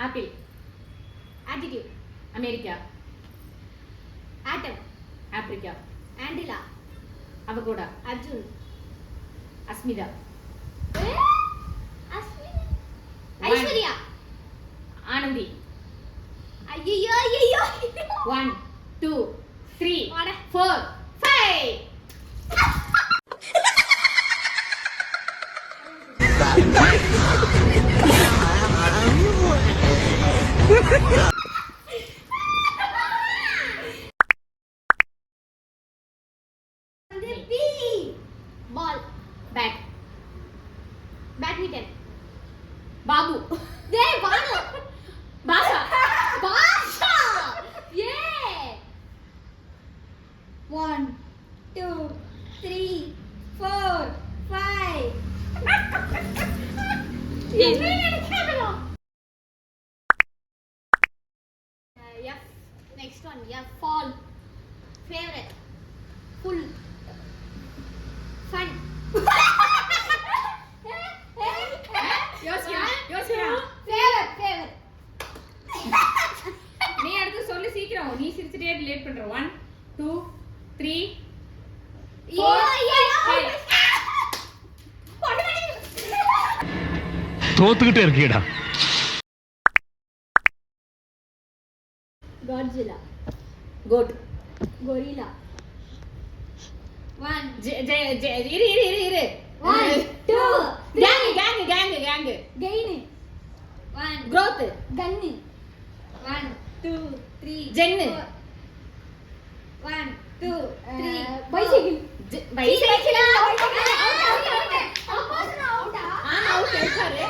Apple. Attitude. America. ஆட்டம். Africa. ஆண்டிலா. Avocado. Arjun. Asmita. Aishwarya. Anandhi. ஐயோ ஐயோ 1 2 3 4 5. பால். Bad. Badminton. Babu. டேய் பானு. பாஷா. பாஷா. ஏ 1 2 3 4 5. என்ன நினைக்கிறீங்க? F. Next one. F. Fall. Favorite. Full. Fun. யோசிக்கிறா. Favorite. நீ அடுத்து சொல்லு சீக்கிரம். நீ சிரிச்சிட்டே லேட் பண்ற. 1 2 3 4 தோத்துக்கிட்டே இருக்கீடா. Godzilla. கோட். Gorilla. 1 இரு 1 2 கேங் Gain. 1 growth. Gun. 1 2 3 ஜென்னு. 1 2 3 Bicycle. பைசைக்கிள். Out. அவுட் இருக்காரு.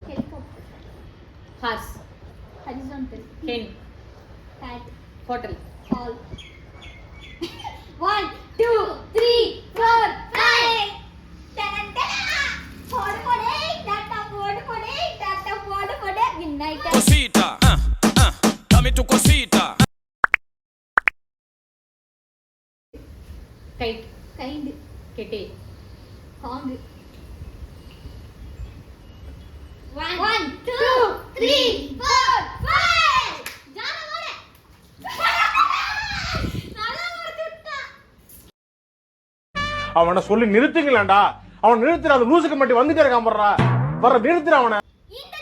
Helicopter. Horse. Horizontal. Hen. Cat. Hotel. Hall. 1 2 3 4 5. போடு midnight. Cosita, dame tu cosita. Guide. Kind. கெட்டி. Kong. 1 2 3 4 5. ஜான ஓடு. நல்லா ஓடுடா. அவனை சொல்லி நிறுத்துங்களேன்டா. அவன் நிறுத்துற அந்த லூசுக்கு மட்டும் வந்துட்டே இருக்கான். வர்ற நிறுத்துற அவனை. இந்த